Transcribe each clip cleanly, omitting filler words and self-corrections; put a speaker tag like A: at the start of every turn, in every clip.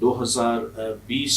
A: 2020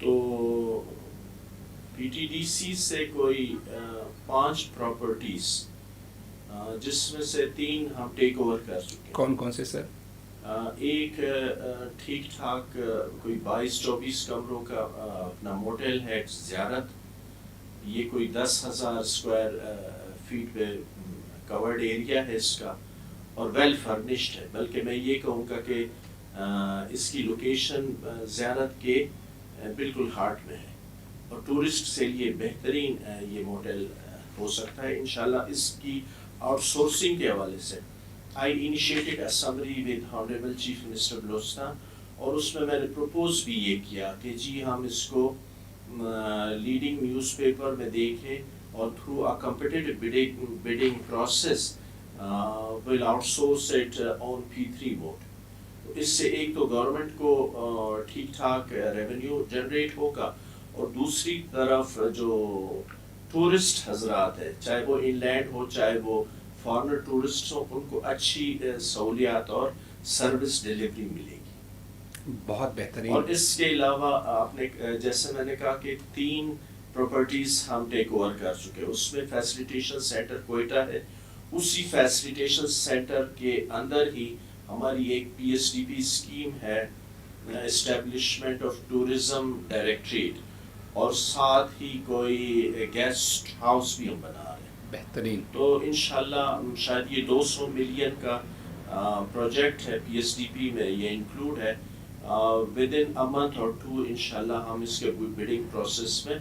A: تو P T D C سے کوئی 5 پراپرٹیز جس میں سے 3 ہم ٹیک اوور کر چکے ہیں.
B: کون کون سے سر؟
A: ایک ٹھیک ٹھاک کوئی 22-24 کمروں کا اپنا موٹل ہے زیارت. یہ کوئی 10,000 اسکوائر فیٹ پہ کورڈ ایریا ہے اس کا اور ویل فرنشڈ ہے. بلکہ میں یہ کہوں گا کہ اس کی لوکیشن زیارت کے بالکل ہارٹ میں ہے اور ٹورسٹ سے لیے بہترین یہ موٹل ہو سکتا ہے انشاءاللہ. اس کی آؤٹ سورسنگ کے حوالے سے I initiated a summary with Honorable Chief Minister Balochistan اور اس میں نے پروپوز بھی یہ کیا کہ جی ہم اس کو لیڈنگ نیوز پیپر میں دیکھیں اور through a competitive bidding process will outsource it on P3 mode. اس سے ایک تو گورنمنٹ کو ٹھیک ٹھاک ریونیو جنریٹ ہوگا اور دوسری طرف جو ٹورسٹ حضرات ہیں چاہے وہ ان لینڈ ہو چاہے وہ فارنر ٹورسٹ ہوں ان کو اچھی سہولیات اور سروس ڈیلیوری ملے گی.
B: بہت بہترین.
A: اور اس کے علاوہ آپ نے جیسے میں نے کہا کہ 3 پراپرٹیز ہم ٹیک اوور کر چکے. اس میں فیسیلیٹیشن سینٹر کوئٹہ ہے. اسی فیسیلیٹیشن سینٹر کے اندر ہی ہماری ایک پی ایس ڈی پی اسکیم ہے اسٹیبلشمنٹ آف ٹورزم ڈائریکٹریٹ اور ساتھ ہی کوئی گیسٹ ہاؤس بھی ہم بنا رہے ہیں.
B: بہترین.
A: تو انشاءاللہ شاید یہ 200 ملین کا پروجیکٹ ہے پی ایس ڈی پی میں یہ انکلوڈ ہے. With in a month or 2 انشاءاللہ ہم اس کے بڈنگ پروسیس میں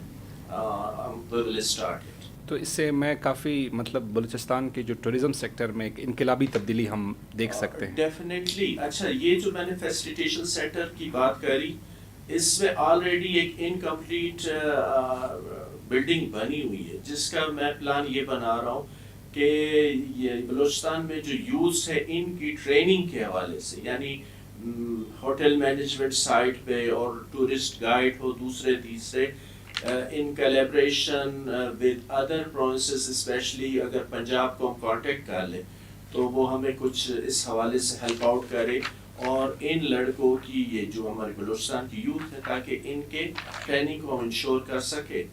A: will start it.
B: تو اس سے میں کافی مطلب بلوچستان کے جو ٹورزم سیکٹر میں ایک انقلابی تبدیلی ہم دیکھ سکتے ہیں.
A: ڈیفینیٹلی. اچھا یہ جو میں نے فیسیلیٹیشن سینٹر کی بات کری اس میں آلریڈی ایک انکمپلیٹ بلڈنگ بنی ہوئی ہے جس کا میں پلان یہ بنا رہا ہوں کہ یہ بلوچستان میں جو یوتھس ہے ان کی ٹریننگ کے حوالے سے یعنی ہوٹل مینجمنٹ سائٹ پہ اور ٹورسٹ گائیڈ ہو دوسرے تیسرے in collaboration with other provinces especially اگر پنجاب کو ہم کانٹیکٹ کر لیں تو وہ ہمیں کچھ اس حوالے سے ہیلپ آؤٹ کرے اور ان لڑکوں کی یہ جو ہمارے بلوچستان کی یوتھ ہے تاکہ ان کے ٹریننگ کو ہم انشور کر سکے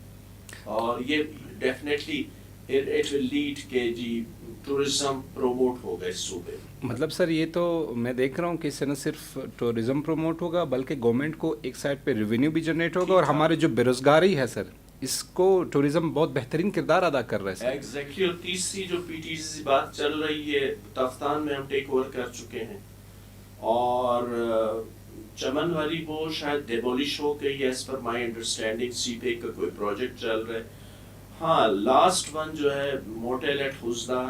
A: اور یہ ڈیفینیٹلی it will lead کہ جی ٹورزم پروموٹ ہوگا اس صوبے میں.
B: مطلب سر یہ تو میں دیکھ رہا ہوں کہ اس سے نہ صرف ٹورزم پروموٹ ہوگا بلکہ گورنمنٹ کو ایک سائڈ پہ ریونیو بھی جنریٹ ہوگا اور ہمارے جو بے روزگاری ہے سر اس کو ٹورزم بہت بہترین کردار ادا کر رہا ہے سر.
A: ایگزیکٹلی. اور تیسری جو پی ٹی سی بات چل رہی ہے تفتان میں ہم ٹیک اوور کر چکے ہیں اور چمن والی وہ شاید ڈیمولش ہو گئی ایز پر مائی انڈرسٹینڈنگ. سی پے کا کوئی پروجیکٹ چل رہا ہے. ہاں لاسٹ ون جو ہے موٹل ایٹ حوزدار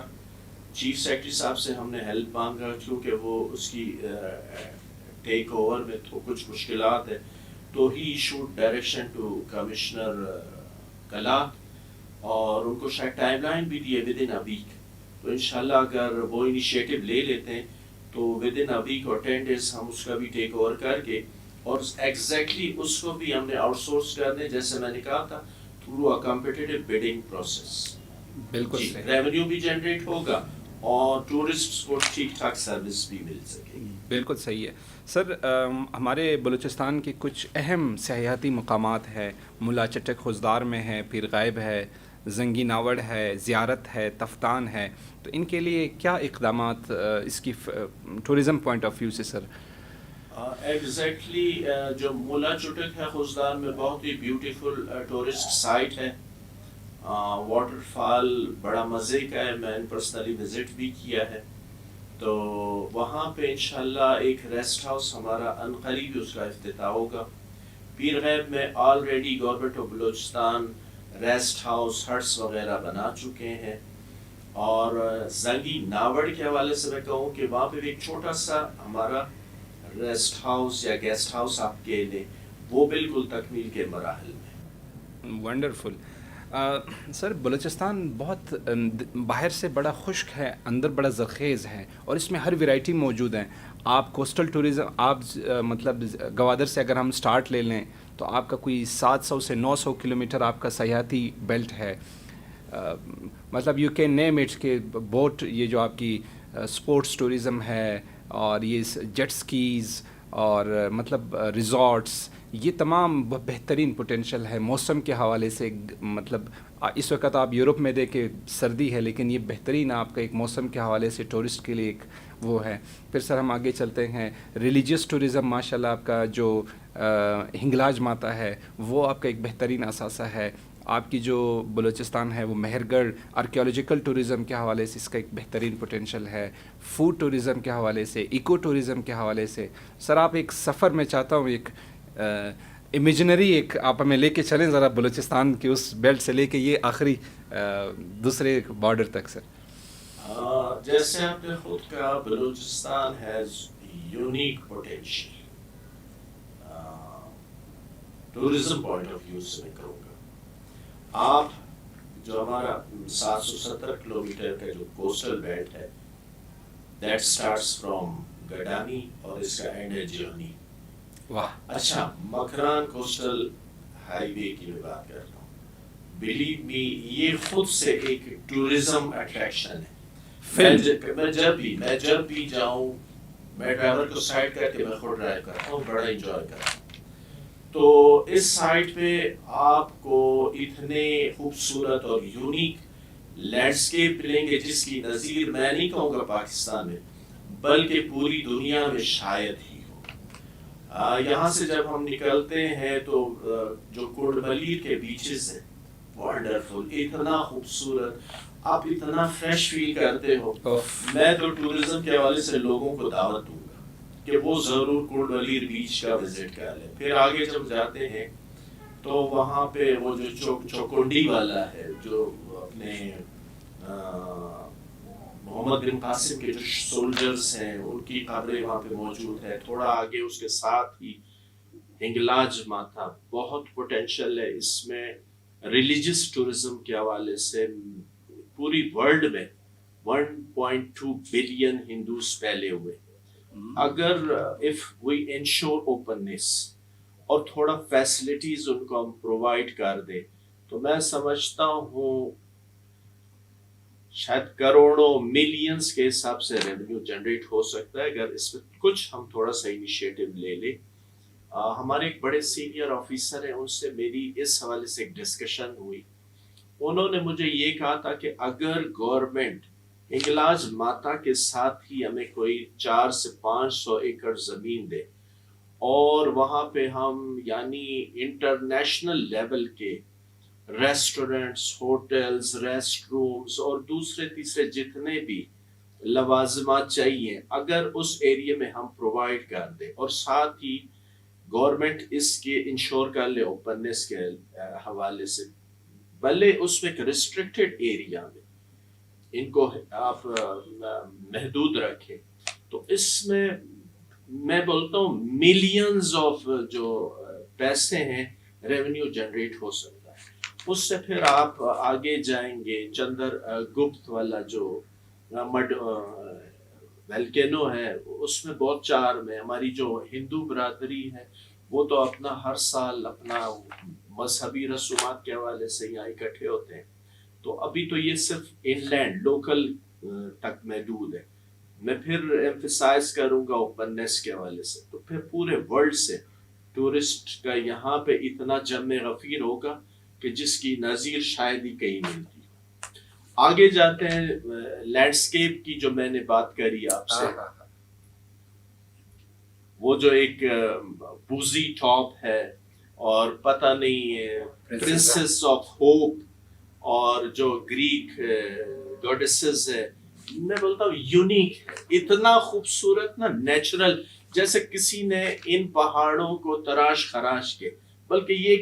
A: چیف سیکرٹری صاحب سے ہم نے ہیلپ مانگا کیونکہ وہ اس کی ٹیک اوور میں تو کچھ مشکلات ہے تو ہی ایشوڈ ڈائریکشن ٹو کمشنر کلا اور ان کو شاید ٹائم لائن بھی دی ہے ود ان اے ویک. تو انشاءاللہ اگر وہ انیشیٹو لے لیتے ہیں تو ود ان اے ویک اور 10 days ہم اس کا بھی ٹیک اوور کر کے اور ایگزیکٹلی اس کو بھی ہم نے آؤٹ سورس کر دیں جیسے میں نے کہا تھا through a competitive bidding process.
B: بالکل
A: ریونیو بھی جنریٹ ہوگا اور ٹورسٹ کو ٹھیک ٹھاک سروس بھی مل سکے گی.
B: بالکل صحیح ہے سر. ہمارے بلوچستان کے کچھ اہم سیاحتی مقامات ہیں. ملا چٹک حوزدار میں ہے, پیر غائب ہے, زنگی ناوڑ ہے, زیارت ہے, تفتان ہے. تو ان کے لیے کیا اقدامات اس کی ٹورزم پوائنٹ آف ویو سے سر؟
A: ایگزیکٹلی جو ملا چٹک ہے حوزدار میں بہت ہی بیوٹیفل ٹورسٹ سائٹ ہے. واٹر فال بڑا مزے کا ہے. میں نے پرسنلی وزٹ بھی کیا ہے. تو وہاں پہ انشاءاللہ ایک ریسٹ ہاؤس ہمارا عنقریب اس کا افتتاح ہوگا. پیر غیب میں already government of Balochistan rest house hits وغیرہ بنا چکے ہیں اور زنگی ناوڑ کے حوالے سے میں کہوں کہ وہاں پہ ایک چھوٹا سا ہمارا ریسٹ ہاؤس یا گیسٹ ہاؤس آپ کے لیں وہ بالکل تکمیل کے مراحل میں.
B: ونڈرفل. سر بلوچستان بہت باہر سے بڑا خشک ہے, اندر بڑا زرخیز ہے اور اس میں ہر ویرائٹی موجود ہیں. آپ کوسٹل ٹورزم آپ مطلب گوادر سے اگر ہم سٹارٹ لے لیں تو آپ کا کوئی 700 سے 900 کلومیٹر آپ کا سیاحتی بیلٹ ہے. مطلب یو کین نیم اٹ کہ بوٹ یہ جو آپ کی سپورٹس ٹورزم ہے اور یہ جیٹ سکیز اور مطلب ریزورٹس یہ تمام بہترین پوٹینشل ہے موسم کے حوالے سے. مطلب اس وقت آپ یورپ میں دیکھیں سردی ہے، لیکن یہ بہترین آپ کا ایک موسم کے حوالے سے ٹورسٹ کے لیے ایک وہ ہے. پھر سر ہم آگے چلتے ہیں. ریلیجیس ٹورزم ماشاء اللہ آپ کا جو ہنگلاج ماتا ہے وہ آپ کا ایک بہترین اثاثہ ہے. آپ کی جو بلوچستان ہے وہ مہر گڑھ آرکیولوجیکل ٹورزم کے حوالے سے اس کا ایک بہترین پوٹینشل ہے. فوڈ ٹورزم کے حوالے سے، ایکو ٹورزم کے حوالے سے. سر آپ ایک سفر میں چاہتا ہوں ایک امیجنری ایک آپ ہمیں لے کے چلیں ذرا بلوچستان کی اس بیلٹ سے لے کے یہ آخری دوسرے بارڈر تک سر.
A: جیسے آپ نے خود کہا Balochistan has unique potential. Tourism point of view سے میں کروں گا. آپ جو ہمارا 770 کلومیٹر کا جو کوسٹل بیلٹ ہے دیٹ سٹارٹس فرام گڈانی اور اس کا اینڈ ہے جیونی.
B: واہ.
A: اچھا مکران کوسٹل ہائی وے کی میں بات کرتا ہوں. بلیو می یہ خود سے ایک ٹورزم اٹریکشن ہے. میں جب بھی جاؤں میں ڈرائیور کو سائڈ کر کے میں خود ڈرائیو کرتا ہوں، بڑا انجوائے کرتا ہوں. تو اس سائٹ پہ آپ کو اتنے خوبصورت اور یونیک لینڈسکیپ ملیں گے جس کی نظیر میں نہیں کہوں گا پاکستان میں بلکہ پوری دنیا میں شاید ہی ہو. یہاں سے جب ہم نکلتے ہیں تو جو کوڈ ملیر کے بیچز ہیں ونڈرفل، اتنا خوبصورت، آپ اتنا فریش فیل کرتے ہو. میں تو ٹورزم کے حوالے سے لوگوں کو دعوت دوں گا کہ وہ ضرور کوڈ ملیر بیچ کا وزٹ کر لیں. پھر آگے جب جاتے ہیں تو وہاں پہ وہ جو چوکنڈی والا ہے جو اپنے محمد بن قاسم کے جو سولجرز ہیں ان کی قبریں وہاں پہ موجود ہے. تھوڑا آگے اس کے ساتھ ہی ہنگلاج ماتا بہت پوٹینشل ہے اس میں. ریلیجیس ٹورزم کے حوالے سے پوری ورلڈ میں 1.2 بلین ہندوز پھیلے ہوئے. اگر if we ensure openness اور تھوڑا فیسلٹیز ان کو ہم پرووائڈ کر دیں تو میں سمجھتا ہوں شاید کروڑوں ملینز کے حساب سے ریونیو جنریٹ ہو سکتا ہے اگر اس میں کچھ ہم تھوڑا سا انیشیٹو لے لیں. ہمارے ایک بڑے سینئر آفیسر ہیں، ان سے میری اس حوالے سے ایک ڈسکشن ہوئی. انہوں نے مجھے یہ کہا تھا کہ اگر گورنمنٹ ہنگلاج ماتا کے ساتھ ہی ہمیں کوئی 400 سے 500 ایکڑ زمین دے اور وہاں پہ ہم یعنی انٹرنیشنل لیول کے ریسٹورنٹس، ہوٹلز، ریسٹ رومز اور دوسرے تیسرے جتنے بھی لوازمات چاہیے اگر اس ایریا میں ہم پرووائڈ کر دیں اور ساتھ ہی گورنمنٹ اس کے انشور کر لے اوپننس کے حوالے سے، بھلے اس میں ایک ریسٹرکٹڈ ایریا میں ان کو آپ محدود رکھیں تو اس میں بولتا ہوں ملینز آف جو پیسے ہیں ریونیو جنریٹ ہو سکتا ہے. اس سے پھر آپ آگے جائیں گے چندر گپت والا جو ویلکینو ہے اس میں بہت چار میں ہماری جو ہندو برادری ہے وہ تو اپنا ہر سال اپنا مذہبی رسومات کے حوالے سے یہاں اکٹھے ہوتے ہیں. تو ابھی تو یہ صرف ان لینڈ لوکل تک محدود ہے. میں پھر ایمفیسائز کروں گا اوپننس کے حوالے سے تو پھر پورے ورلڈ سے ٹورسٹ کا یہاں پہ اتنا جمع غفیر ہوگا کہ جس کی نظیر شاید ہی کہیں ملتی. آگے جاتے ہیں لینڈسکیپ کی جو میں نے بات کری آپ سے، وہ جو ایک بوزی ٹاپ ہے اور پتہ نہیں پرنسس آف ہوپ اور جو گریک گوڈیسز ہے، میں بولتا ہوں یونیک ہے، اتنا خوبصورت نا نیچرل، جیسے کسی نے ان پہاڑوں کو تراش خراش کے، بلکہ یہ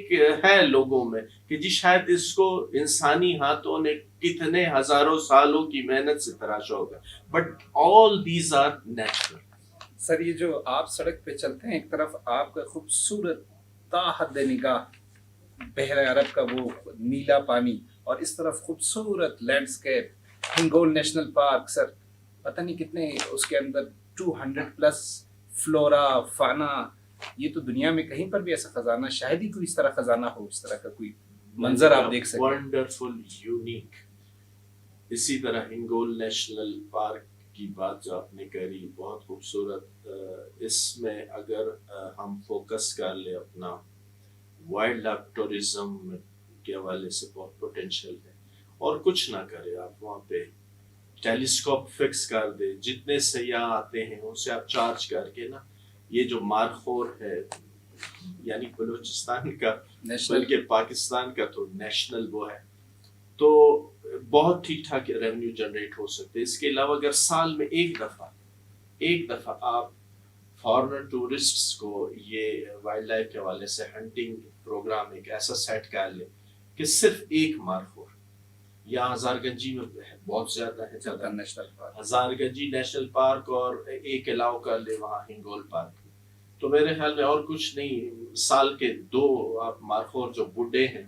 A: ہے لوگوں میں کہ جی شاید اس کو انسانی ہاتھوں نے کتنے ہزاروں سالوں کی محنت سے تراشا ہوگا، but all these are natural.
B: Sir یہ جو آپ سڑک پہ چلتے ہیں ایک طرف آپ کا خوبصورت تا حد نگاہ بحر عرب کا وہ نیلا پانی اور اس طرف خوبصورت لینڈسکیپ ہنگول نیشنل پارک. سر پتہ نہیں کتنے اس کے اندر 200+ فلورا فانا. یہ تو دنیا میں کہیں پر بھی ایسا خزانہ شاید ہی کوئی اس طرح خزانہ ہو، اس طرح کا کوئی منظر آپ دیکھ سکیں.
A: Wonderful unique. اسی طرح ہنگول نیشنل پارک کی بات جو آپ نے کری بہت خوبصورت. اس میں اگر ہم فوکس کر لیں اپنا وائلڈ لائف ٹورزم کے حوالے سے بہت پوٹینشیل ہے. اور کچھ نہ کرے, آپ وہاں پہ ٹیلیسکوپ فکس کر دے, جتنے سیاح آتے ہیں ان سے آپ چارج کر کے نا, یہ جو مارخور ہے یعنی بلوچستان کا بلکہ پاکستان کا تو نیشنل وہ ہے, تو بہت ٹھیک ٹھاک ریونیو جنریٹ ہو سکتے. اس کے علاوہ اگر سال میں ایک دفعہ آپ فارنر ٹورسٹس کو یہ وائلڈ لائف کے حوالے سے ہنٹنگ پروگرام ایک ایسا سیٹ کر لے کہ صرف ایک مارخور, یا ہزار گنجی میں بہت زیادہ ہے نیشنل پارک, ہزار گنجی نیشنل پارک, اور ایک علاقہ کر لے وہاں ہنگول پارک, تو میرے خیال میں اور کچھ نہیں, سال کے 2 آپ مارخور جو بڈھے ہیں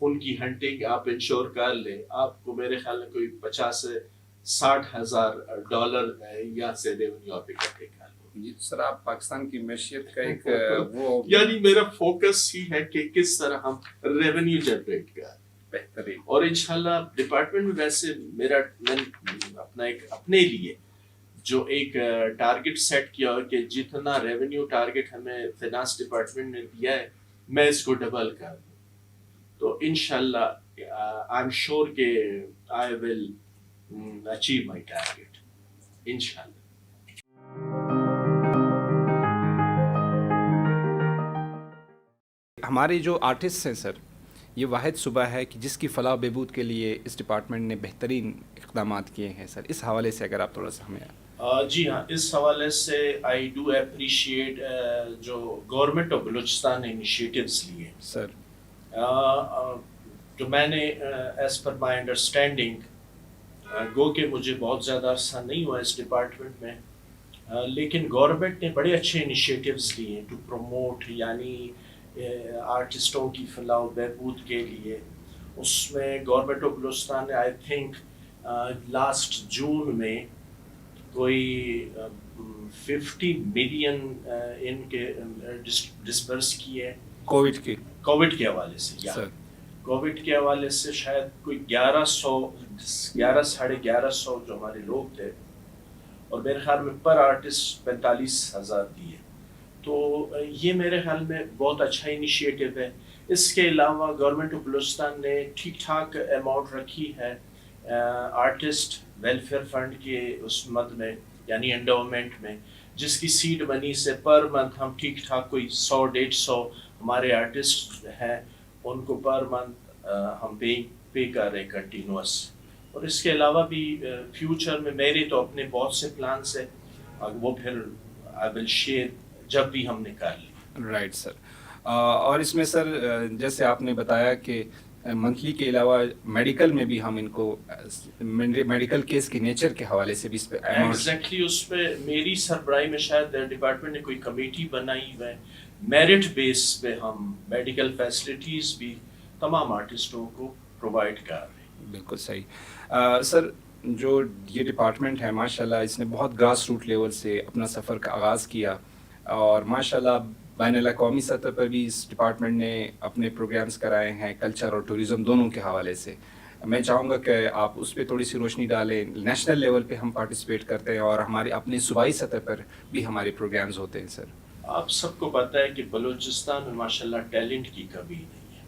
A: ان کی ہنٹنگ آپ انشور کر لیں, آپ کو میرے خیال میں کوئی 50 سے 60 ہزار ڈالر یا سے ریونیو آپ اکٹھے کر لیں.
B: جی سر, آپ پاکستان کی معیشت کا ایک وہ
A: یعنی میرا فوکس ہی ہے کہ کس طرح ہم ریونیو جنریٹ کریں
B: بہترین.
A: اور انشاءاللہ ڈپارٹمنٹ میں ویسے میں اپنا ایک اپنے لیے جو ایک ٹارگٹ سیٹ کیا ہے کہ جتنا ریونیو ٹارگٹ ہمیں فائنانس ڈپارٹمنٹ نے دیا ہے میں اس کو ڈبل کر دوں, تو انشاءاللہ آئی ایم شیور کہ آئی ول اچیو مائی ٹارگٹ انشاءاللہ.
B: ہمارے جو آرٹسٹ ہیں سر, یہ واحد صوبہ ہے کہ جس کی فلاح و بہبود کے لیے اس ڈپارٹمنٹ نے بہترین اقدامات کیے ہیں. سر اس حوالے سے اگر آپ تھوڑا سا ہمیں.
A: جی ہاں, اس حوالے سے آئی ڈو اپریشیٹ جو گورنمنٹ آف بلوچستان نے انیشیٹوز لیے
B: سر,
A: جو میں نے ایز پر مائی انڈرسٹینڈنگ گو کہ مجھے بہت زیادہ عرصہ نہیں ہوا اس ڈپارٹمنٹ میں, لیکن گورنمنٹ نے بڑے اچھے انیشیٹوز لیے ٹو پروموٹ, یعنی آرٹسٹوں کی فلاح و بہبود کے لیے. اس میں گورنمنٹ آف بلوچستان نے آئی تھنک لاسٹ جون میں کوئی 50 ملین ان کے ڈسبرس کیے کووڈ کے حوالے سے, یا کووڈ کے حوالے سے شاید کوئی 1100 جو ہمارے لوگ تھے, اور میرے خیال میں پر آرٹسٹ 45,000 دیے. تو یہ میرے خیال میں بہت اچھا انیشیٹو ہے. اس کے علاوہ گورنمنٹ آف بلوچستان نے ٹھیک ٹھاک اماؤنٹ رکھی ہے آرٹسٹ ویلفیئر فنڈ کے اس مد میں, یعنی انڈومنٹ میں, جس کی سیڈ منی سے پر منتھ ہم ٹھیک ٹھاک کوئی 100-150 ہمارے آرٹسٹ ہیں ان کو پر منتھ ہم پے کر رہے کنٹینیوس. اور اس کے علاوہ بھی فیوچر میں میرے تو اپنے بہت سے پلانس ہیں, وہ پھر آئی ول شیئر جب بھی ہم نے کر لی.
B: Right sir. اور اس میں سر جیسے آپ نے بتایا کہ منتھلی کے علاوہ میڈیکل میں بھی ہم ان کو میڈیکل کیس کے نیچر کے حوالے سے بھی اس پہ
A: ایگزیکٹلی اس پہ میری سربراہی میں شاید ڈپارٹمنٹ نے کوئی کمیٹی بنائی ہے, میرٹ بیس پہ ہم میڈیکل فیسلٹیز بھی تمام آرٹسٹوں کو پرووائڈ کر رہے ہیں.
B: بالکل صحیح. سر جو یہ ڈپارٹمنٹ ہے ماشاءاللہ اس نے بہت گراس روٹ لیول سے اپنا سفر کا آغاز کیا, اور ماشاءاللہ بین الاقوامی سطح پر بھی اس ڈپارٹمنٹ نے اپنے پروگرامز کرائے ہیں کلچر اور ٹوریزم دونوں کے حوالے سے. میں چاہوں گا کہ آپ اس پہ تھوڑی سی روشنی ڈالیں. نیشنل لیول پہ ہم پارٹیسپیٹ کرتے ہیں اور ہمارے اپنے صوبائی سطح پر بھی ہمارے پروگرامز ہوتے ہیں. سر
A: آپ سب کو پتہ ہے کہ بلوچستان میں ماشاءاللہ ٹیلنٹ کی کمی نہیں ہے,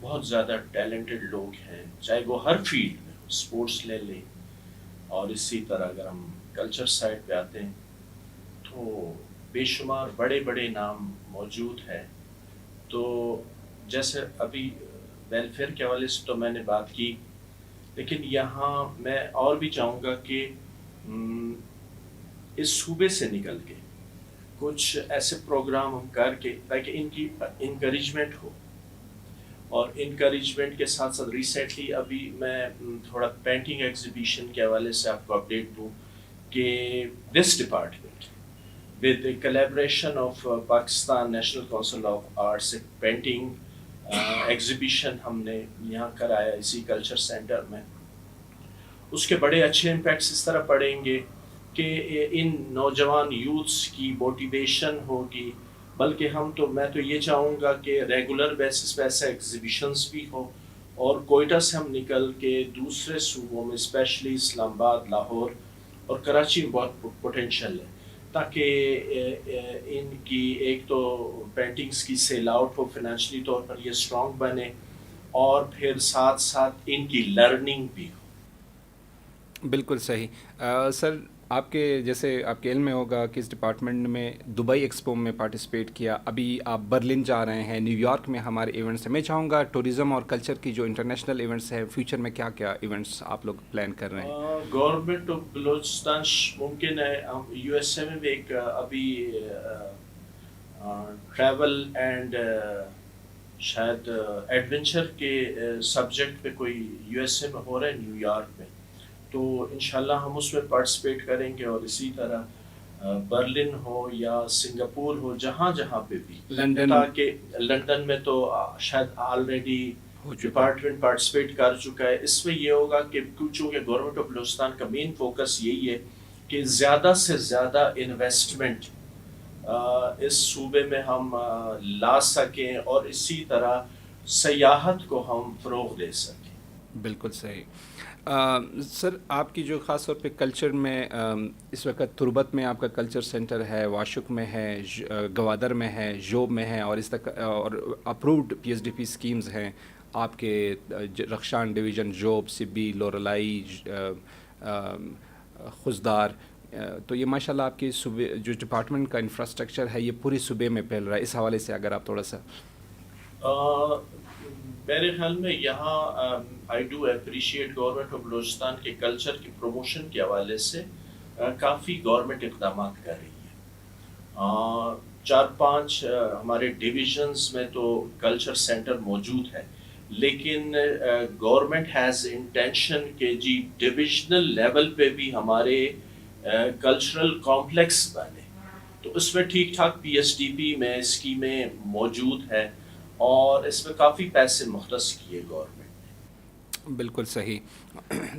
A: بہت زیادہ ٹیلنٹڈ لوگ ہیں, چاہے وہ ہر فیلڈ میں, اسپورٹس لے لیں, اور اسی طرح اگر ہم کلچر سائڈ پہ آتے ہیں تو بے شمار بڑے بڑے نام موجود ہیں. تو جیسے ابھی ویلفیئر کے حوالے سے تو میں نے بات کی, لیکن یہاں میں اور بھی چاہوں گا کہ اس صوبے سے نکل کے کچھ ایسے پروگرام ہم کر کے تاکہ ان کی انکریجمنٹ ہو, اور انکریجمنٹ کے ساتھ ساتھ ریسنٹلی ابھی میں تھوڑا پینٹنگ ایگزیبیشن کے حوالے سے آپ کو اپڈیٹ دوں کہ this department with the collaboration of Pakistan National Council of Arts painting exhibition ہم نے یہاں کرایا اسی کلچر سینٹر میں. اس کے بڑے اچھے امپیکٹس اس طرح پڑیں گے کہ ان نوجوان یوتھس کی موٹیویشن ہوگی, بلکہ میں تو یہ چاہوں گا کہ ریگولر بیسس پہ ایسے ایگزیبیشنس بھی ہو, اور کوئٹہ سے ہم نکل کے دوسرے صوبوں میں اسپیشلی اسلام آباد, لاہور اور کراچی میں بہت پوٹینشیل ہے، تاکہ ان کی ایک تو پینٹنگز کی سیل آؤٹ ہو، فائنینشلی طور پر یہ اسٹرانگ بنے، اور پھر ساتھ ساتھ ان کی لرننگ بھی ہو۔
B: بالکل صحیح۔ سر آپ کے جیسے آپ کے علم میں ہوگا کہ اس ڈپارٹمنٹ میں دبئی ایکسپو میں پارٹیسپیٹ کیا، ابھی آپ برلن جا رہے ہیں، نیو یارک میں ہمارے ایونٹس ہیں۔ میں چاہوں گا ٹورزم اور کلچر کی جو انٹرنیشنل ایونٹس ہیں، فیوچر میں کیا کیا ایونٹس آپ لوگ پلان کر رہے ہیں؟
A: گورنمنٹ آف بلوچستان ممکن ہے یو ایس اے میں بھی ایک ابھی ٹریول اینڈ شاید ایڈونچر کے سبجیکٹ پہ کوئی یو ایس اے میں ہو رہا ہے، نیو یارک میں، تو انشاءاللہ ہم اس میں پارٹیسپیٹ کریں گے، اور اسی طرح برلن ہو یا سنگاپور ہو، جہاں جہاں پہ بھی،
B: لنڈن
A: تاکہ لنڈن میں تو شاید آلریڈی
B: ہو چکا۔
A: ڈپارٹمنٹ پارٹیسپیٹ کر چکا ہے۔ اس میں یہ ہوگا کہ چونکہ گورنمنٹ آف بلوچستان کا مین فوکس یہی ہے کہ زیادہ سے زیادہ انویسٹمنٹ اس صوبے میں ہم لا سکیں، اور اسی طرح سیاحت کو ہم فروغ دے سکیں۔
B: بالکل صحیح۔ سر آپ کی جو خاص طور پہ کلچر میں اس وقت تربت میں آپ کا کلچر سینٹر ہے، واشک میں ہے، گوادر میں ہے، جوب میں ہے، اور اس تک اور approved P S D P schemes ہیں آپ کے رخشان ڈویژن، جوب، سبی، لورالائی، خزدار۔ تو یہ ماشاء اللہ آپ کی صوبے جو ڈپارٹمنٹ کا انفراسٹرکچر ہے یہ پوری صوبے میں پھیل رہا ہے۔ اس حوالے سے اگر آپ تھوڑا سا
A: میرے خیال میں یہاں I do appreciate government of Balochistan کے کلچر کی پروموشن کے حوالے سے کافی گورنمنٹ اقدامات کر رہی ہے۔ 4-5 ہمارے ڈویژنز میں تو کلچر سینٹر موجود ہے، لیکن گورنمنٹ ہیز انٹینشن کہ جی ڈویژنل لیول پہ بھی ہمارے کلچرل کمپلیکس بنے، تو اس میں ٹھیک ٹھاک پی ایس ڈی پی میں اسکیمیں موجود ہیں، اور اس میں کافی پیسے مختص کیے گورنمنٹ نے۔
B: بالکل صحیح۔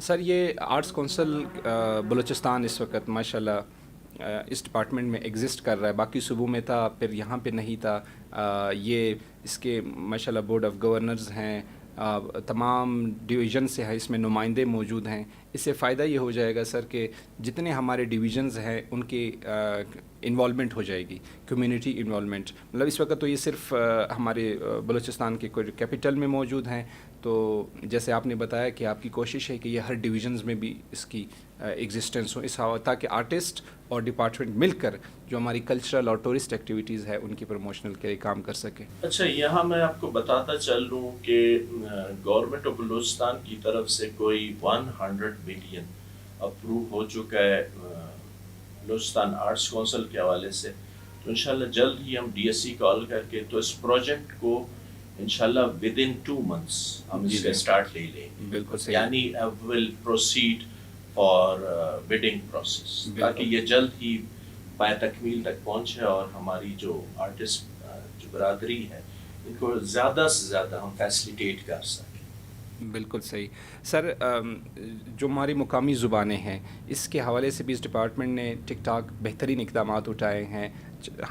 B: سر یہ آرٹس کونسل بلوچستان اس وقت ماشاءاللہ اس ڈپارٹمنٹ میں ایگزسٹ کر رہا ہے، باقی صوبوں میں تھا، پھر یہاں پہ نہیں تھا۔ یہ اس کے ماشاءاللہ بورڈ آف گورنرز ہیں، تمام ڈویژن سے ہے، اس میں نمائندے موجود ہیں۔ اس سے فائدہ یہ ہو جائے گا سر کہ جتنے ہمارے ڈویژنز ہیں ان کی انوالومنٹ ہو جائے گی، کمیونٹی انوالومنٹ۔ مطلب اس وقت تو یہ صرف ہمارے بلوچستان کے کوئی کیپٹل میں موجود ہیں، تو جیسے آپ نے بتایا کہ آپ کی کوشش ہے کہ یہ ہر ڈویژنز میں بھی اس کی ایگزسٹنس ہو، اس تاکہ آرٹسٹ اور ڈپارٹمنٹ مل کر جو ہماری کلچرل اور ٹورسٹ ایکٹیویٹیز ہے ان کی پروموشنل کے لیے کام کر سکیں۔
A: اچھا، یہاں میں آپ کو بتاتا چل لوں کہ گورنمنٹ آف بلوچستان کی طرف سے کوئی 100 ملین اپروو ہو چکا ہے بلوچستان آرٹس کونسل کے حوالے سے، تو انشاءاللہ جلد ہی ہم ڈی ایس سی کال کر کے تو اس پروجیکٹ کو انشاءاللہ ودن 2 months ہم اس کا اسٹارٹ لے لیں گے،
B: بالکل صحیح،
A: یعنی will proceed for bidding process, تاکہ یہ جلد ہی پائے تکمیل تک پہنچے، اور ہماری جو آرٹسٹ جو برادری ہے ان کو زیادہ سے زیادہ ہم فیسلیٹیٹ کر سکیں۔
B: بالکل صحیح۔ سر جو ہماری مقامی زبانیں ہیں اس کے حوالے سے بھی اس ڈپارٹمنٹ نے ٹک ٹاک بہترین اقدامات اٹھائے ہیں۔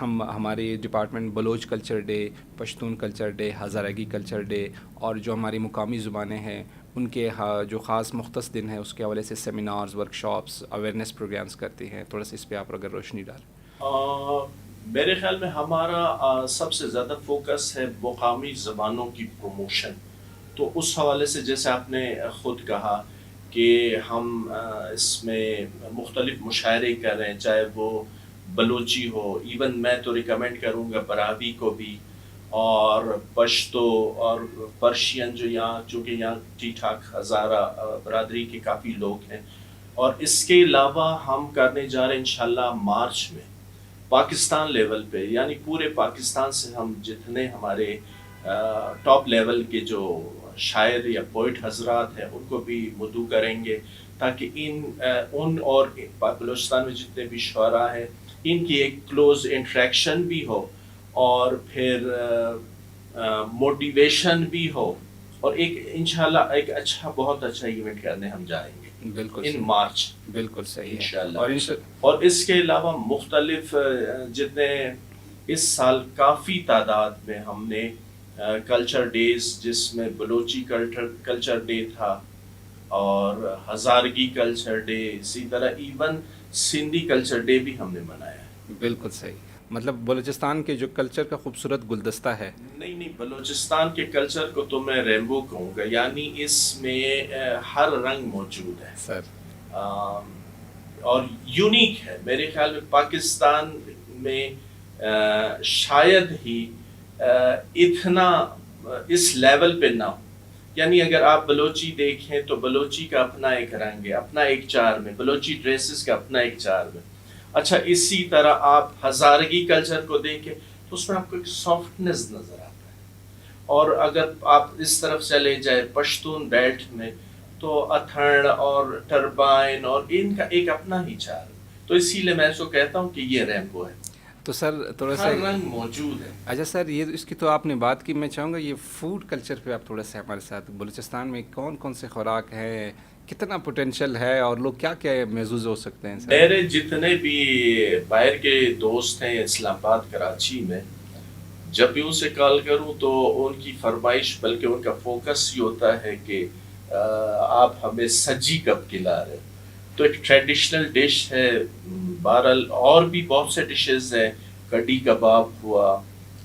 B: ہمارے department Baloch culture day, Pashtun culture day, Hazargi culture day, اور جو ہماری مقامی زبانیں ہیں ان کے جو خاص مختص دن ہیں اس کے حوالے سے سیمینارز، ورکشاپس، اویئرنیس پروگرامز کرتے ہیں۔ تھوڑا سا اس پہ آپ اگر روشنی ڈالیں۔
A: میرے خیال میں ہمارا سب سے زیادہ فوکس ہے مقامی زبانوں کی پروموشن، تو اس حوالے سے جیسے آپ نے خود کہا کہ ہم اس میں مختلف مشاعرے کر رہے ہیں، چاہے وہ بلوچی ہو، ایون میں تو ریکمینڈ کروں گا براوی کو بھی، اور پشتو اور پرشین، جو یہاں چونکہ یہاں ٹھیک ٹھاک ہزارہ برادری کے کافی لوگ ہیں، اور اس کے علاوہ ہم کرنے جا رہے ہیں انشاءاللہ مارچ میں پاکستان لیول پہ، یعنی پورے پاکستان سے ہم جتنے ہمارے ٹاپ لیول کے جو شاعر یا پوئٹ حضرات ہیں ان کو بھی مدعو کریں گے، تاکہ ان اور بلوچستان میں جتنے بھی شعراء ہیں ان کی ایک کلوز انٹریکشن بھی ہو، اور پھر موٹیویشن بھی ہو، اور ایک انشاءاللہ ایک بہت اچھا ایونٹ کرنے ہم جائیں گے
B: بالکل
A: ان مارچ،
B: بالکل صحیح
A: انشاءاللہ۔ اور اس کے علاوہ مختلف جتنے اس سال کافی تعداد میں ہم نے کلچر ڈیز، جس میں بلوچی کلچر ڈے تھا، اور ہزارگی کلچر ڈے، اسی طرح ایون سندھی کلچر ڈے بھی ہم نے منایا ہے.
B: بالکل صحیح. مطلب بلوچستان کے جو کلچر کا خوبصورت گلدستہ ہے.
A: نہیں، بلوچستان کے کلچر کو تو میں ریمبو کہوں گا، یعنی اس میں ہر رنگ موجود ہے
B: سر.
A: اور یونیک ہے. میرے خیال میں پاکستان میں شاید ہی اتنا اس لیول پہ نہ ہو. یعنی اگر آپ بلوچی دیکھیں تو بلوچی کا اپنا ایک رنگ ہے، اپنا ایک چارم ہے، بلوچی ڈریسز کا اپنا ایک چارم ہے. اچھا، اسی طرح آپ ہزارگی کلچر کو دیکھیں تو اس میں آپ کو ایک سافٹنس نظر آتا ہے. اور اگر آپ اس طرف چلے جائیں پشتون بیلٹ میں تو اتھڑ اور ٹربائن اور ان کا ایک اپنا ہی چارم. تو اسی لیے میں اس کو کہتا ہوں کہ یہ ریمبو ہے.
B: تو سر تھوڑا سا
A: ہر رنگ موجود ہے.
B: اچھا سر، یہ اس کی تو آپ نے بات کی، میں چاہوں گا یہ فوڈ کلچر پہ آپ تھوڑا سا ہمارے ساتھ، بلوچستان میں کون کون سے خوراک ہیں، کتنا پوٹینشیل ہے اور لوگ کیا کیا محظوظ ہو سکتے ہیں سر؟
A: میرے جتنے بھی باہر کے دوست ہیں اسلام آباد کراچی میں، جب بھی ان سے کال کروں تو ان کی فرمائش بلکہ ان کا فوکس یہ ہوتا ہے کہ آپ ہمیں سجی کب کھلا رہے. تو ایک ٹریڈیشنل ڈش ہے. بہرحال اور بھی بہت سے ڈشز ہیں، کڑی کباب ہوا،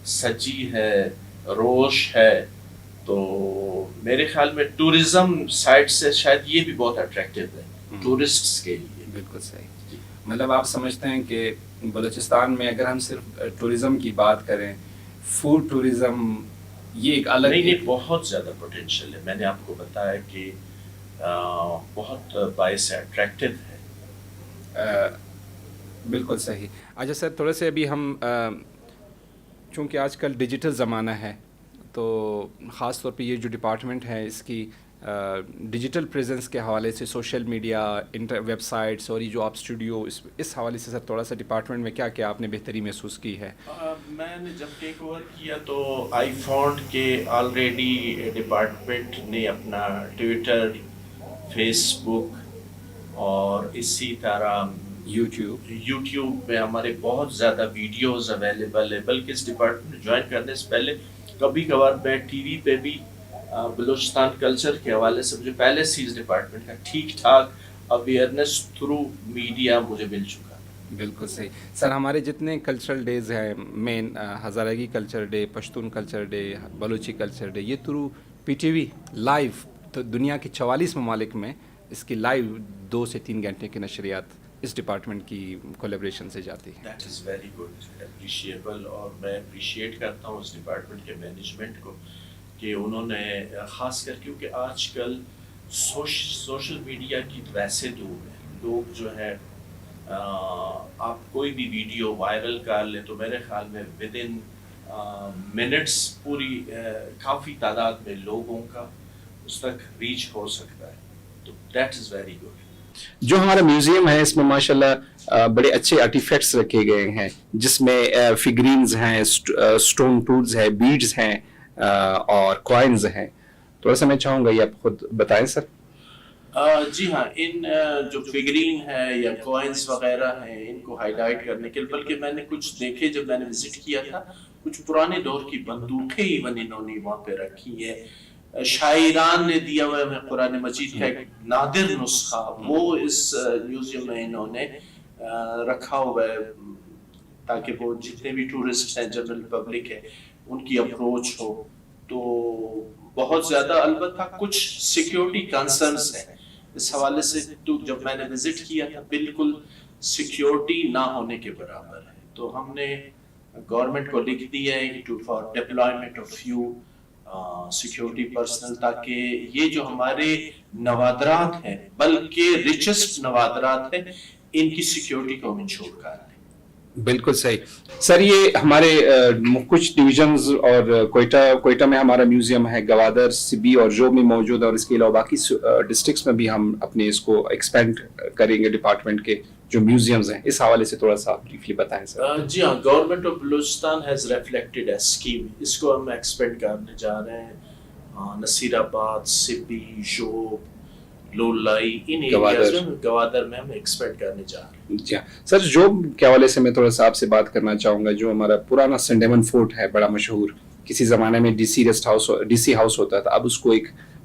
A: سجی ہے، روش ہے. تو میرے خیال میں ٹورزم سائٹ سے شاید یہ بھی بہت اٹریکٹیو ہے ٹورسٹس کے لیے.
B: بالکل صحیح. مطلب آپ سمجھتے ہیں کہ بلوچستان میں اگر ہم صرف ٹورزم کی بات کریں، فوڈ ٹورزم یہ ایک الگ
A: نہیں، بہت زیادہ پوٹینشیل ہے. میں نے آپ کو بتایا کہ بہت باعث اٹریکٹیو ہے.
B: بالکل صحیح. اچھا سر، تھوڑے سے ابھی ہم چونکہ آج کل ڈیجیٹل زمانہ ہے تو خاص طور پہ یہ جو ڈپارٹمنٹ ہے اس کی ڈیجیٹل پریزنس کے حوالے سے سوشل میڈیا، ویب سائٹس اور یہ جو آپ اسٹوڈیو، اس حوالے سے سر تھوڑا سا ڈپارٹمنٹ میں کیا کیا آپ نے بہتری محسوس کی ہے؟
A: میں نے جب ٹیک اوور کیا تو آئی فاؤنڈ کہ آلریڈی ڈپارٹمنٹ نے اپنا ٹویٹر، فیس بک اور اسی طرح یوٹیوب میں ہمارے بہت زیادہ ویڈیوز اویلیبل ہے. بلکہ اس ڈپارٹمنٹ جوائن کرنے سے پہلے کبھی کبھار میں ٹی وی پہ بھی بلوچستان کلچر کے حوالے سے مجھے پہلے سے اس ڈپارٹمنٹ کا ٹھیک ٹھاک اویئرنیس تھرو میڈیا مجھے مل چکا.
B: بالکل صحیح. سر ہمارے جتنے کلچرل ڈیز ہیں، مین Hazargi culture day, Pashtun culture day, Balochi culture day, یہ through P T V live تو دنیا کے 44 ممالک میں اس کی لائیو 2 سے 3 گھنٹے کی نشریات اس ڈپارٹمنٹ کی کولیبریشن سے جاتی ہے.
A: That is very good, appreciable. اور میں اپریشیٹ کرتا ہوں اس ڈپارٹمنٹ کے مینجمنٹ کو کہ انہوں نے خاص کر، کیونکہ آج کل سوشل میڈیا کی ویسے دور ہے. لوگ جو ہے آپ کوئی بھی ویڈیو وائرل کر لیں تو میرے خیال میں ود ان منٹس پوری کافی تعداد میں لوگوں کا اس تک ریچ ہو سکتا ہے. تو دیٹ از ویری گڈ.
C: جو ہمارا میوزیم ہے اس میں ماشاءاللہ بڑے اچھے آرٹیفیکٹس رکھے گئے ہیں، جس میں فگرینز ہیں، سٹون ٹولز ہیں، بیڈز ہیں اور کوائنز ہیں. تھوڑا سا میں چاہوں گا یہ آپ خود بتائیں سر.
A: جی ہاں، ان جو فگرین ہے یا کوائنز وغیرہ ہیں ان کو ہائی لائٹ کرنے کے لیے، بلکہ میں نے کچھ دیکھے جب میں نے وزٹ کیا تھا، کچھ پرانے دور کی بندوقیں ایون انہوں نے وہاں پہ رکھی ہیں. شاعران نے دیا ہوا ہے قرآن مجید کا ایک نادر نسخہ، وہ اس میوزیم میں انہوں نے رکھا ہوا ہے تاکہ وہ جتنے بھی ٹورسٹ ہیں، جنرل پبلک ہے، ان کی اپروچ ہو. تو بہت زیادہ، البتہ کچھ سیکیورٹی کنسرنز ہیں اس حوالے سے. تو جب میں نے وزٹ کیا تھا بالکل سیکیورٹی نہ ہونے کے برابر ہے. تو ہم نے گورنمنٹ کو لکھ دیا ہے for deployment of few security personal, تاکہ یہ جو ہمارے نوادرات ہیں، بلکہ ریچسٹ نوادرات ہیں، ان کی سیکیورٹی کو ہم انشور کر لیں.
C: بالکل صحیح. سر یہ ہمارے کچھ ڈویژنز اور کوئٹہ میں ہمارا میوزیم ہے، گوادر، سبی اور جو میں موجود ہے، اور اس کے علاوہ باقی ڈسٹرکٹس میں بھی ہم اپنے اس کو ایکسپینڈ کریں گے ڈپارٹمنٹ کے جو میوزیمز ہیں. اس حوالے سے تھوڑا سا بریفلی بتائیں سر.
A: جی ہاں، government of Balochistan has reflected a scheme. اس کو ہم ایکسپینڈ کرنے جا رہے ہیں نصیر آباد، سبی، شوب، لولائی، ان ایریاز میں، گوادر میں ہم ایکسپینڈ کرنے جا رہے ہیں.
C: جی ہاں سر، جوب کے حوالے سے میں تھوڑا سا آپ سے بات کرنا چاہوں گا. جو ہمارا پرانا سنڈیمن فورٹ ہے، بڑا مشہور، کسی زمانے میں ڈی سی ہاؤس ہوتا تھا، اب اس کو ایک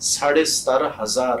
A: 17,500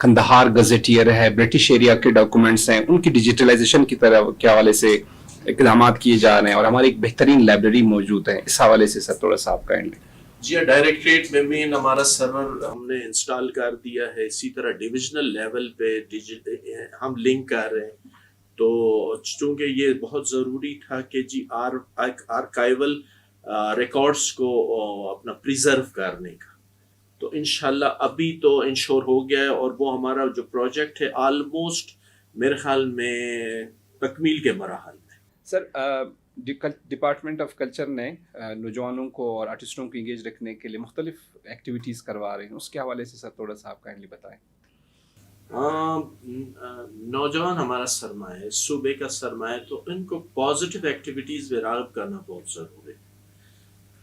C: کندہار گزیٹیئر ہے, برٹش ایریا کے ڈاکومنٹس ہیں, ان کی ڈیجیٹلائزیشن کی طرف کے حوالے سے اقدامات کیے جا رہے ہیں, اور ہماری ایک بہترین لائبریری موجود ہے. اس حوالے سے سر تھوڑا سا آپ کائنڈلی.
A: جی ہاں, ڈائریکٹریٹ میں مین ہمارا سرور ہم نے انسٹال کر دیا ہے. اسی طرح ڈویژنل لیول پہ ہم لنک کر رہے ہیں. تو چونکہ یہ بہت ضروری تھا کہ جی آرکائیول ریکارڈس کو اپنا پریزرو کرنے کا, تو انشاءاللہ ابھی تو انشور ہو گیا ہے. اور وہ ہمارا جو پروجیکٹ ہے آلموسٹ میرے خیال میں تکمیل کے مراحل میں.
B: سر ڈپارٹمنٹ آف کلچر نے نوجوانوں کو اور آرٹسٹوں کو انگیج رکھنے کے لیے مختلف ایکٹیویٹیز کروا رہے ہیں, اس کے حوالے سے سر تھوڑا سا آپ کائنڈلی بتائیں.
A: نوجوان ہمارا سرمایہ ہے, صوبے کا سرمایہ, تو ان کو پازیٹیو ایکٹیویٹیز میں راغب کرنا بہت ضروری ہے.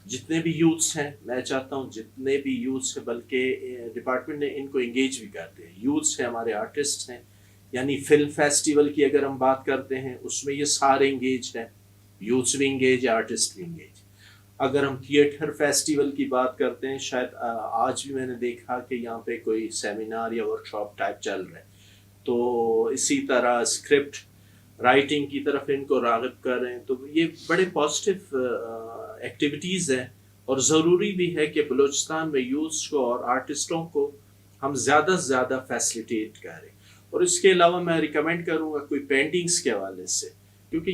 A: جتنے بھی یوتھس ہیں, میں چاہتا ہوں جتنے بھی یوتھس ہیں, بلکہ ڈپارٹمنٹ نے ان کو انگیج بھی کرتے ہیں. یوتھس ہیں, ہمارے آرٹسٹ ہیں, یعنی فلم فیسٹیول کی اگر ہم بات کرتے ہیں اس میں یہ سارے انگیج ہیں, یوتھس بھی انگیج, آرٹسٹ بھی انگیج. اگر ہم تھیٹر فیسٹیول کی بات کرتے ہیں, شاید آج بھی میں نے دیکھا کہ یہاں پہ کوئی سیمینار یا ورک شاپ ٹائپ چل رہا ہے, تو اسی طرح اسکرپٹ رائٹنگ کی طرف ان کو راغب کر رہے ہیں. تو یہ بڑے پازیٹیو ایکٹیویٹیز ہیں, اور ضروری بھی ہے کہ بلوچستان میں یوتھس کو اور آرٹسٹوں کو ہم زیادہ سے زیادہ فیسلیٹیٹ کریں. اور اس کے علاوہ میں ریکمینڈ کروں گا کوئی پینٹنگس کے حوالے سے, کیونکہ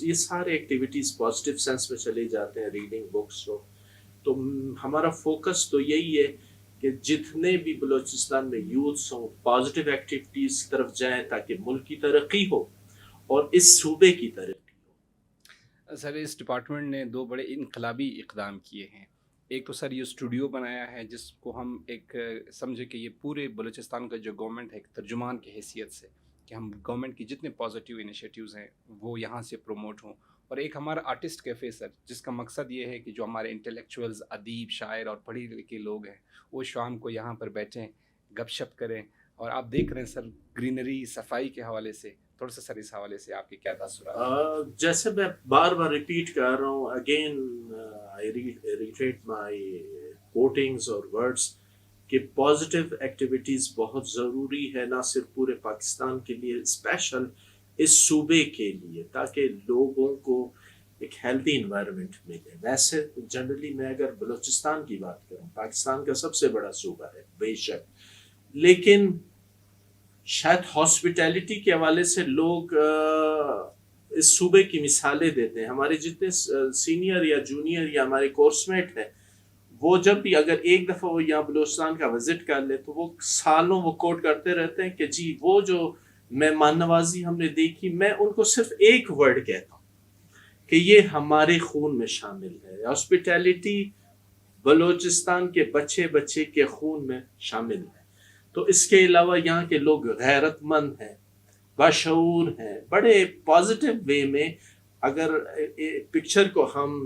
A: یہ سارے ایکٹیویٹیز پازیٹیو سینس میں چلے جاتے ہیں, ریڈنگ بکس ہو. تو ہمارا فوکس تو یہی ہے کہ جتنے بھی بلوچستان میں یوتھس ہوں پازیٹیو ایکٹیویٹیز کی طرف جائیں, تاکہ ملک کی ترقی ہو اور اس صوبے کی ترقی ہو.
B: سر اس ڈپارٹمنٹ نے دو بڑے انقلابی اقدام کیے ہیں. ایک تو سر یہ اسٹوڈیو بنایا ہے جس کو ہم ایک سمجھے کہ یہ پورے بلوچستان کا جو گورنمنٹ ہے ایک ترجمان کی حیثیت سے, کہ ہم گورنمنٹ کی جتنے پازیٹیو انیشیٹیوز ہیں وہ یہاں سے پروموٹ ہوں. اور ایک ہمارا آرٹسٹ کیفے سر, جس کا مقصد یہ ہے کہ جو ہمارے انٹلیکچوئلز, ادیب, شاعر اور پڑھے لکھے لوگ ہیں وہ شام کو یہاں پر بیٹھیں, گپ شپ کریں. اور آپ دیکھ رہے ہیں سر گرینری, صفائی کے حوالے سے تھوڑا سا سر اس حوالے سے آپ کے کیا تاثرات؟
A: جیسے میں بار بار ریپیٹ کر رہا ہوں, اگین آئی ریٹریٹ مائی کوٹنگز اور ورڈس, کہ پازیٹیو ایکٹیویٹیز بہت ضروری ہے, نہ صرف پورے پاکستان کے لیے, اسپیشل اس صوبے کے لیے, تاکہ لوگوں کو ایک ہیلتھی انوائرمنٹ ملے. ویسے جنرلی میں اگر بلوچستان کی بات کروں, پاکستان کا سب سے بڑا صوبہ ہے بے شک, لیکن شاید ہاسپٹیلٹی کے حوالے سے لوگ اس صوبے کی مثالیں دیتے ہیں. ہمارے جتنے سینئر یا جونیئر یا ہمارے کورس میٹ ہیں, وہ جب بھی اگر ایک دفعہ وہ یہاں بلوچستان کا وزٹ کر لے تو وہ سالوں وہ کوٹ کرتے رہتے ہیں کہ جی وہ جو مہمان نوازی ہم نے دیکھی, میں ان کو صرف ایک ورڈ کہتا ہوں کہ یہ ہمارے خون میں شامل ہے. ہاسپٹیلٹی بلوچستان کے بچے کے خون میں شامل ہے. تو اس کے علاوہ یہاں کے لوگ غیرت مند ہیں, باشعور ہیں, بڑے پازیٹیو وے میں اگر پکچر کو ہم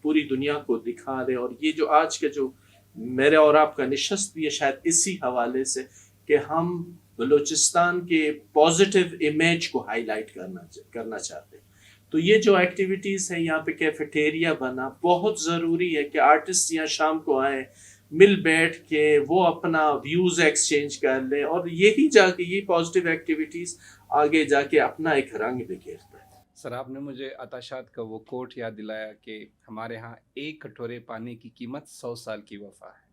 A: پوری دنیا کو دکھا دیں. اور یہ جو آج کے جو میرے اور آپ کا نشست بھی ہے شاید اسی حوالے سے کہ ہم بلوچستان کے پازیٹیو امیج کو ہائی لائٹ کرنا چاہتے ہیں. تو یہ جو ایکٹیویٹیز ہیں, یہاں پہ کیفیٹیریا بنا بہت ضروری ہے کہ آرٹسٹ یہاں شام کو آئیں, مل بیٹھ کے وہ اپنا ویوز ایکسچینج کر لیں, اور یہی جا کے یہ پازیٹیو ایکٹیویٹیز آگے جا کے اپنا ایک رنگ بکھیرتا ہے.
B: سر آپ نے مجھے عطاشات کا وہ کوٹ یاد دلایا کہ ہمارے ہاں ایک کٹورے پانی کی قیمت 100 سال کی وفا ہے.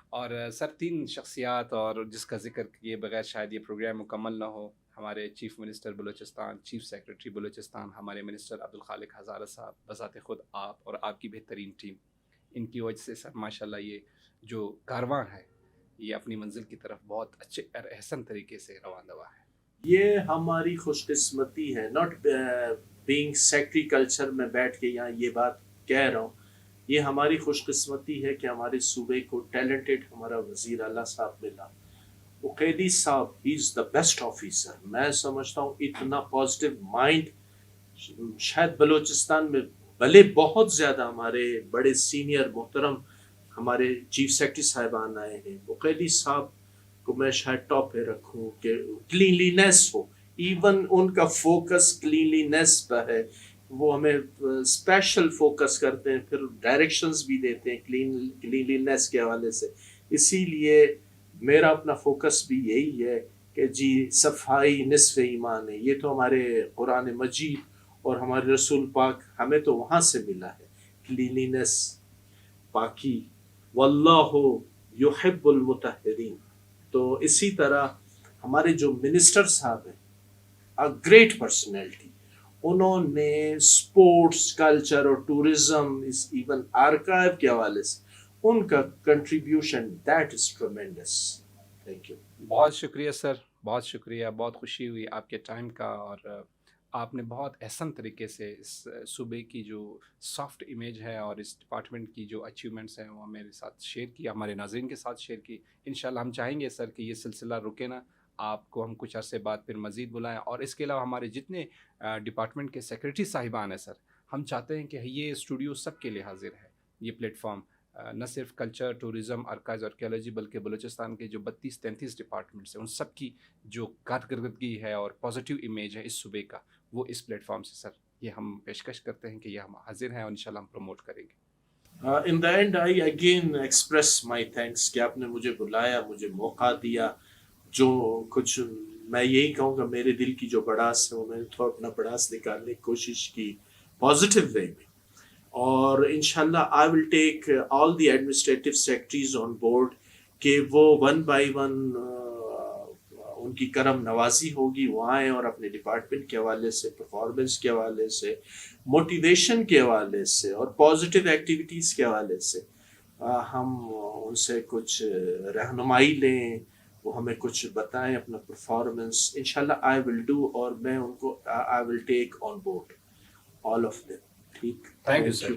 B: اور سر 3 شخصیات اور جس کا ذکر کیے بغیر شاید یہ پروگرام مکمل نہ ہو. ہمارے chief minister Balochistan, chief secretary Balochistan, ہمارے منسٹر عبدالخالق ہزارہ صاحب, بذات خود آپ اور آپ کی بہترین ٹیم, ان کی وجہ سے سر ماشاءاللہ یہ جو کارواں ہے یہ اپنی منزل کی طرف بہت اچھے اور احسن طریقے سے رواں دوا ہے.
A: یہ ہماری خوش قسمتی ہے, ناٹ بینگ سیکٹری کلچر میں بیٹھ کے یہاں یہ بات کہہ رہا ہوں, یہ ہماری خوش قسمتی ہے کہ ہمارے صوبے کو ٹیلنٹڈ ہمارا وزیر اعلیٰ صاحب ملا. قیدی صاحب, ہی از دا بیسٹ آفیسر. میں سمجھتا ہوں اتنا پازیٹیو مائنڈ شاید بلوچستان میں بھلے بہت زیادہ ہمارے بڑے سینئر محترم ہمارے چیف سیکرٹری صاحبان آئے ہیں, قیدی صاحب کو میں شاید ٹاپ پہ رکھوں کہ کلینلینس ہو. ایون ان کا فوکس کلینلینس پہ ہے, وہ ہمیں اسپیشل فوکس کرتے ہیں, پھر ڈائریکشنز بھی دیتے ہیں کلینلینس کے حوالے سے. اسی لیے میرا اپنا فوکس بھی یہی ہے کہ جی صفائی نصف ایمان ہے. یہ تو ہمارے قرآن مجید اور ہمارے رسول پاک ہمیں تو وہاں سے ملا ہے, کلینینس, پاکی. واللہ یحب المطہرین. تو اسی طرح ہمارے جو منسٹر صاحب ہیں, گریٹ پرسنالٹی, انہوں نے اسپورٹس, کلچر اور ٹورزم, ایون آرکائیو کے حوالے سے ان کا contribution that is tremendous. Thank you.
B: بہت شکریہ سر, بہت شکریہ, بہت خوشی ہوئی آپ کے ٹائم کا, اور آپ نے بہت احسن طریقے سے اس صوبے کی جو سافٹ امیج ہے اور اس ڈپارٹمنٹ کی جو اچیومنٹس ہیں وہ میرے ساتھ شیئر کی, ہمارے ناظرین کے ساتھ شیئر کی. انشاءاللہ ہم چاہیں گے سر کہ یہ سلسلہ رکے نہ, آپ کو ہم کچھ عرصے بعد پھر مزید بلائیں. اور اس کے علاوہ ہمارے جتنے ڈپارٹمنٹ کے سیکریٹری صاحبان ہیں سر, ہم چاہتے ہیں کہ یہ اسٹوڈیو سب کے لیے حاضر ہے, یہ پلیٹ فارم نہ صرف کلچر, ٹورزم, آرکائیوز, آرکیالوجی, بلکہ بلوچستان کے جو 32-33 ڈپارٹمنٹس ہیں ان سب کی جو کارکردگی ہے اور پازیٹیو امیج ہے اس صوبے کا, وہ اس پلیٹ فارم سے سر یہ ہم پیشکش کرتے ہیں کہ یہ ہم حاضر ہیں اور انشاءاللہ ہم پروموٹ کریں گے.
A: In the end I again express my thanks کہ آپ نے مجھے بلایا, مجھے موقع دیا. جو کچھ میں یہی کہوں گا, میرے دل کی جو بڑاس ہے وہ میں نے تھوڑا اپنا بڑاس نکالنے کی کوشش کی پازیٹیو وے میں. اور انشاءاللہ I will take all the administrative secretaries on board کہ وہ ون بائی ون ان کی کرم نوازی ہوگی, وہ آئیں اور اپنے ڈپارٹمنٹ کے حوالے سے, پرفارمنس کے حوالے سے, موٹیویشن کے حوالے سے اور پازیٹیو ایکٹیویٹیز کے حوالے سے ہم ان سے کچھ رہنمائی لیں, وہ ہمیں کچھ بتائیں اپنا پرفارمنس. انشاءاللہ آئی ول ڈو, اور میں ان کو I will take on board all of them. ٹھیک,
B: تھینک یو سر.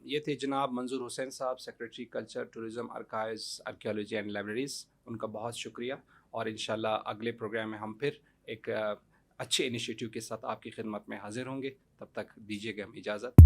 B: یہ تھے جناب Manzoor Hussain Sahib, secretary culture, tourism, archives, archaeology and libraries. ان کا بہت شکریہ, اور انشاءاللہ اگلے پروگرام میں ہم پھر ایک اچھے انیشیٹو کے ساتھ آپ کی خدمت میں حاضر ہوں گے. تب تک دیجیے گا ہمیں اجازت.